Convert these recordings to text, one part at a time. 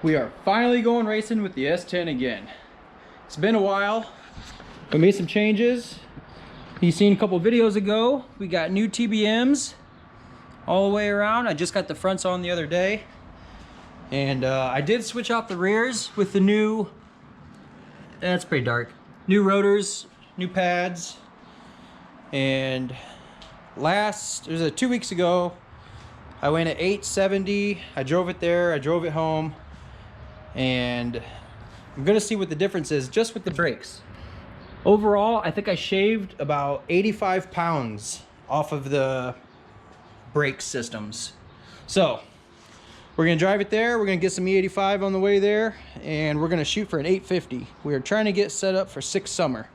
We are finally going racing with the S10 again. It's been a while. We made some changes. You seen a couple videos ago. We got new TBMs all the way around. I just got the fronts on the other day. And I did switch out the rears with the new, that's pretty dark. New rotors, new pads. And it was 2 weeks ago, I went at 870. I drove it there, I drove it home. And I'm gonna see what the difference is just with the brakes. Overall, I think I shaved about 85 pounds off of the brake systems. So we're gonna drive it there. We're gonna get some E85 on the way there, and we're gonna shoot for an 850. We are trying to get set up for 6 summer.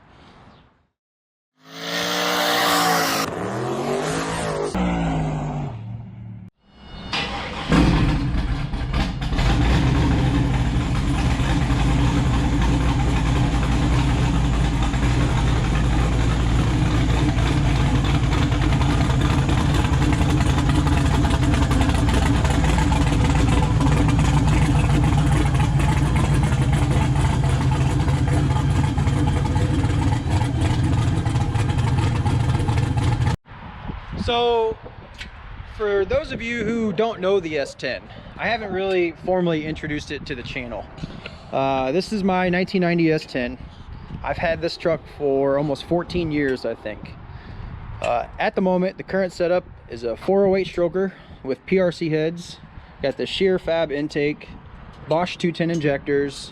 So, for those of you who don't know the S10, I haven't really formally introduced it to the channel. This is my 1990 S10. I've had this truck for almost 14 years, I think. At the moment, the current setup is a 408 stroker with PRC heads. Got the sheer fab intake, Bosch 210 injectors.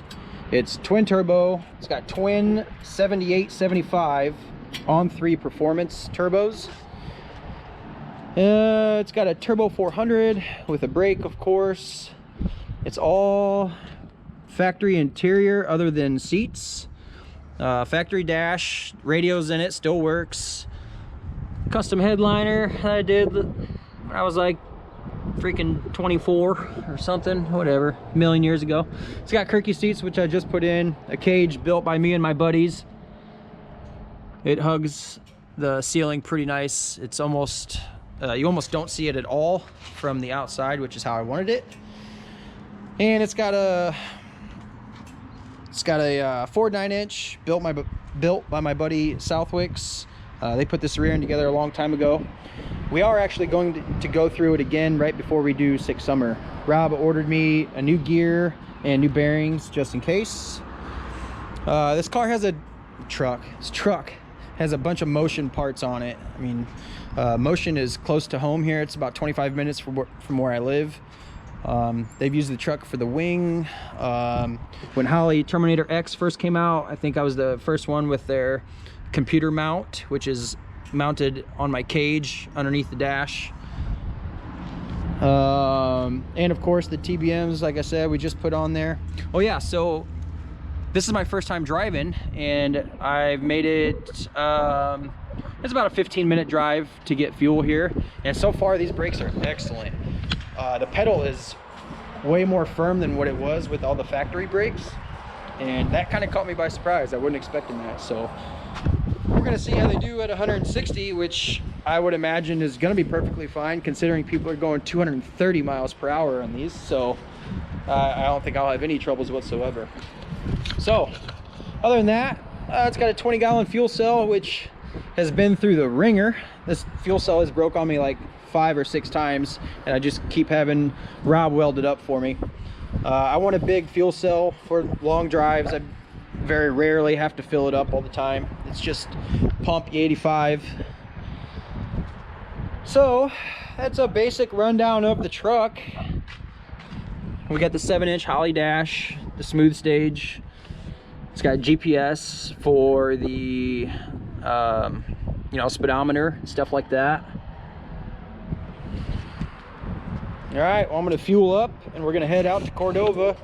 It's twin turbo. It's got twin 78-75 on 3 performance turbos. It's got a turbo 400 with a brake, of course. It's all factory interior other than seats. Factory dash, radios in it, still works. Custom headliner that I did when I was like freaking 24 or something, whatever, a million years ago. It's got Kirky seats, which I just put in. A cage built by me and my buddies. It hugs the ceiling pretty nice. It's almost you almost don't see it at all from the outside, which is how I wanted it. And it's got a Ford 9-inch built by my buddy Southwick's. They put this rear end together a long time ago. We are actually going to go through it again right before we do 6 summer. Rob ordered me a new gear and new bearings just in case. This car has a truck. This truck has a bunch of Motion parts on it. I mean, Motion is close to home here. It's about 25 minutes from where I live. They've used the truck for the wing. When Holley Terminator X first came out, I think I was the first one with their computer mount, which is mounted on my cage underneath the dash. And of course the TBMs, like I said, we just put on there. Oh yeah, so this is my first time driving, and I've made it, it's about a 15-minute drive to get fuel here. And so far, these brakes are excellent. The pedal is way more firm than what it was with all the factory brakes. And that kind of caught me by surprise. I wasn't expecting that. So we're gonna see how they do at 160, which I would imagine is gonna be perfectly fine considering people are going 230 miles per hour on these. So I don't think I'll have any troubles whatsoever. So, other than that, it's got a 20-gallon fuel cell, which has been through the ringer. This fuel cell has broke on me like 5 or 6 times, and I just keep having Rob weld it up for me. I want a big fuel cell for long drives. I very rarely have to fill it up all the time. It's just pump E85. So, that's a basic rundown of the truck. We got the 7-inch Holley dash, the smooth stage. It's got GPS for the you know, speedometer, stuff like that. All right, well, I'm gonna fuel up and we're gonna head out to Cordova.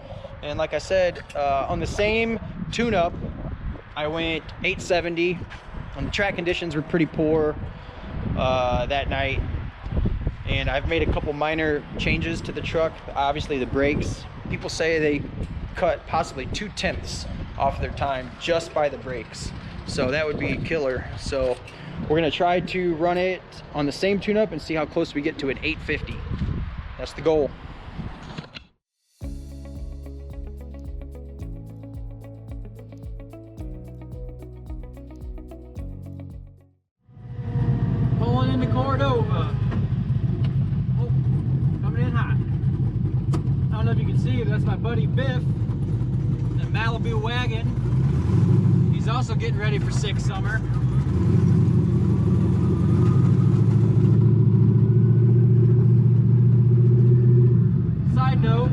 And like I said, on the same tune-up, I went 870. And the track conditions were pretty poor that night. And I've made a couple minor changes to the truck. Obviously the brakes, people say they cut possibly 2/10 off their time just by the brakes. So that would be killer. So we're gonna try to run it on the same tune-up and see how close we get to an 850. That's the goal. the Cordova. Oh, coming in hot. I don't know if you can see, but that's my buddy Biff, the Malibu wagon. He's also getting ready for sick summer. Side note,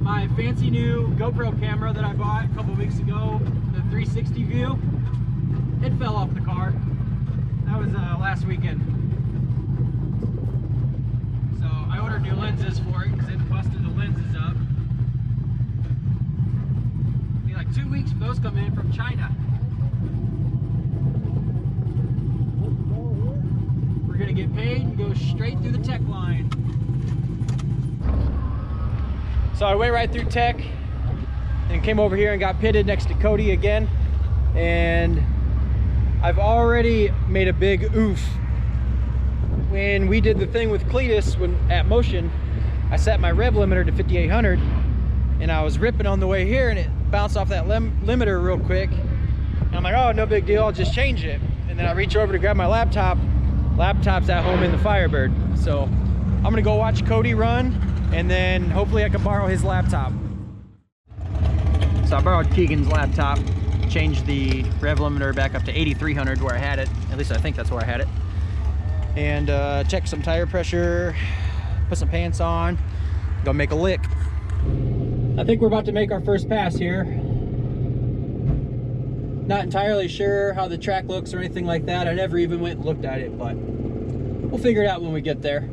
my fancy new GoPro camera that I bought a couple weeks ago, the 360 view, it fell off the car. That was last weekend. So I ordered new lenses for it because it busted the lenses up. It'll be like 2 weeks for those come in from China. We're gonna get paid and go straight through the tech line. So I went right through tech and came over here and got pitted next to Cody again. And I've already made a big oof. When we did the thing with Cletus at Motion, I set my rev limiter to 5800 and I was ripping on the way here and it bounced off that limiter real quick. And I'm like, oh, no big deal, I'll just change it. And then I reach over to grab my laptop. Laptop's at home in the Firebird. So I'm gonna go watch Cody run and then hopefully I can borrow his laptop. So I borrowed Keegan's laptop, changed the rev limiter back up to 8300 where I had it. At least I think that's where I had it. And check some tire pressure, put some pants on, go make a lick. I think we're about to make our first pass here. Not entirely sure how the track looks or anything like that. I never even went and looked at it, but we'll figure it out when we get there.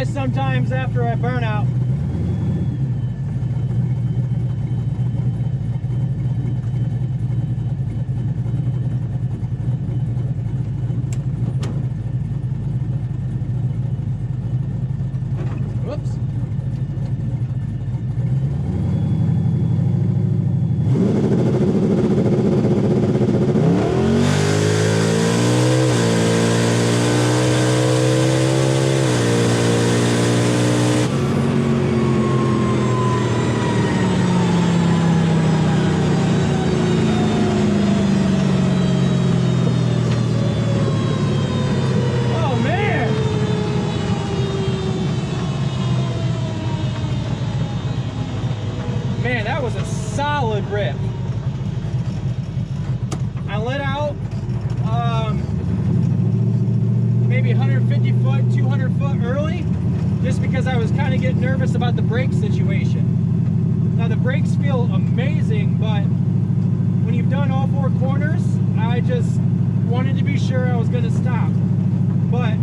Sometimes after I burn out. Whoops. Man, that was a solid rip. I let out maybe 150 foot, 200 foot early, just because I was kind of getting nervous about the brake situation. Now the brakes feel amazing, but when you've done all 4 corners, I just wanted to be sure I was going to stop. But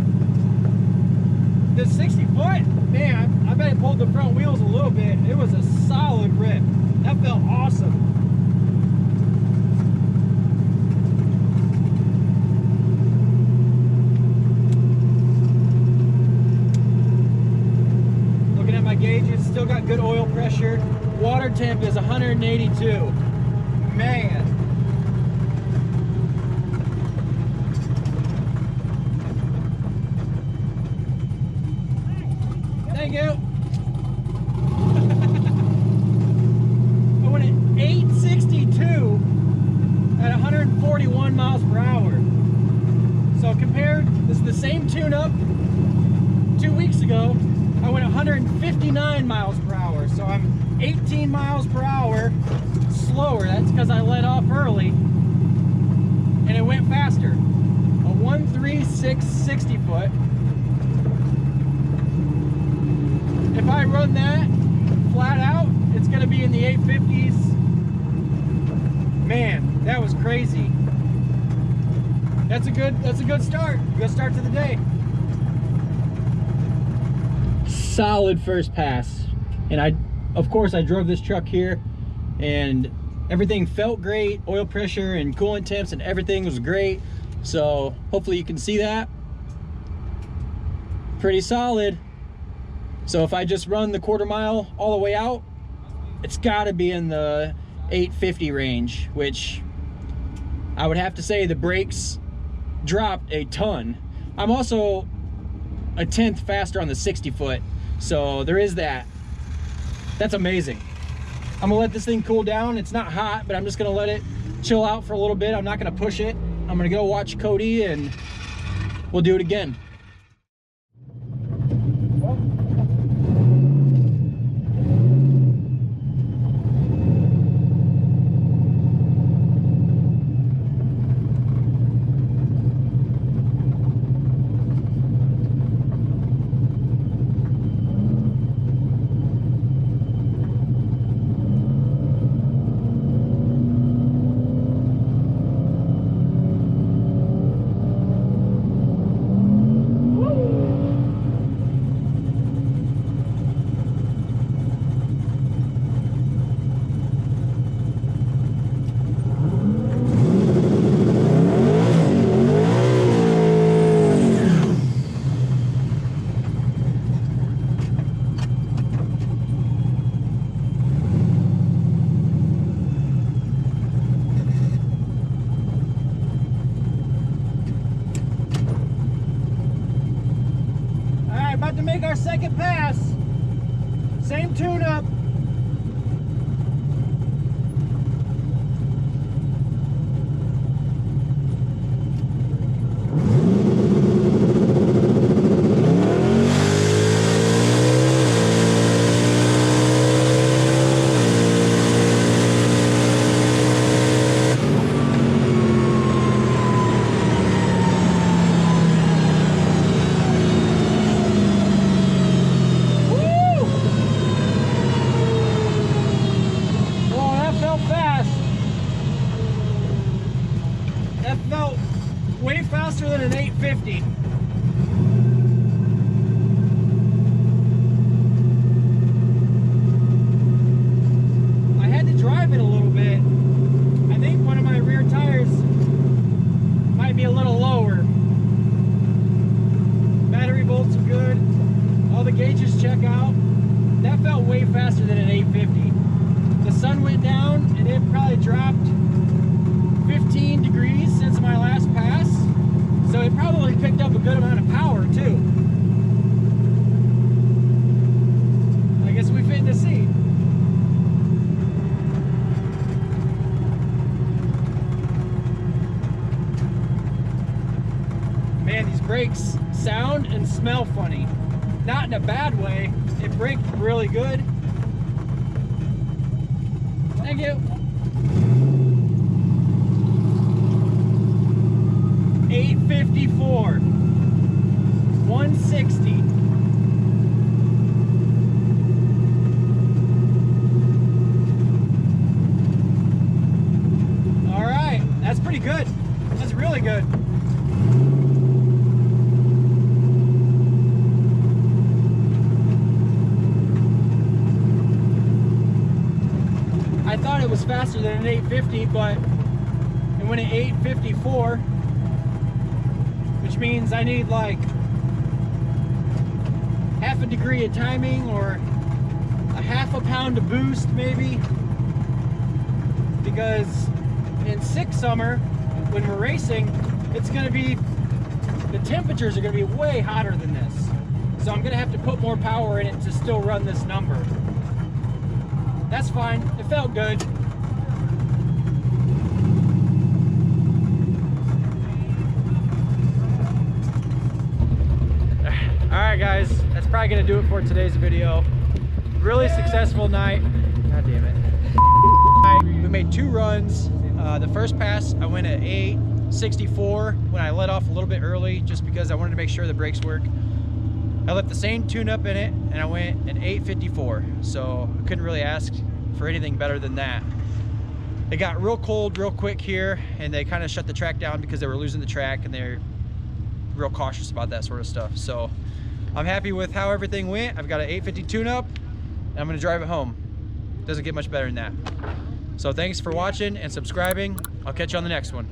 the 60 foot, man, I bet it pulled the front wheels a little bit. It was a solid rip. That felt awesome. Looking at my gauges, still got good oil pressure. Water temp is 182. Man. Thank you. I went at 862 at 141 miles per hour. So compared, this is the tune-up 2 weeks ago, I went 159 miles per hour. So I'm 18 miles per hour slower. That's because I let off early and it went faster. A 136 60 foot. If I run that flat out, it's gonna be in the 850s. Man, that was crazy. That's a good start. Good start to the day. Solid first pass. And of course I drove this truck here and everything felt great. Oil pressure and coolant temps and everything was great. So hopefully you can see that. Pretty solid. So if I just run the quarter mile all the way out, it's gotta be in the 850 range, which I would have to say the brakes dropped a ton. I'm also a 1/10 faster on the 60 foot, so there is that. That's amazing. I'm gonna let this thing cool down. It's not hot, but I'm just gonna let it chill out for a little bit. I'm not gonna push it. I'm gonna go watch Cody and we'll do it again. About to make our second pass. Same tune-up. That felt way faster than an 850. I had to drive it a little bit. I think one of my rear tires might be a little lower. Battery volts are good. All the gauges check out. That felt way faster than an 850. The sun went down and it probably dropped 15 degrees since my last pass, so it probably picked up a good amount of power too. I guess we fit to see. Man, these brakes sound and smell funny. Not in a bad way. It braked really good. Thank you. 854, 160. All right, that's pretty good. That's really good. I thought it was faster than an 850, but it went at 854. Which means I need like half a degree of timing or a half a pound of boost maybe, because in summer when we're racing, it's going to be, the temperatures are going to be way hotter than this, so I'm going to have to put more power in it to still run this number. That's fine. It felt good. that's probably gonna do it for today's video. Really successful night. God damn it. We made 2 runs. The first pass I went at 864 when I let off a little bit early just because I wanted to make sure the brakes work. I left the same tune-up in it and I went at 854, so I couldn't really ask for anything better than that. It got real cold real quick here, and they kind of shut the track down because they were losing the track, and they're real cautious about that sort of stuff. So I'm happy with how everything went. I've got an 850 tune-up and I'm gonna drive it home. Doesn't get much better than that. So thanks for watching and subscribing. I'll catch you on the next one.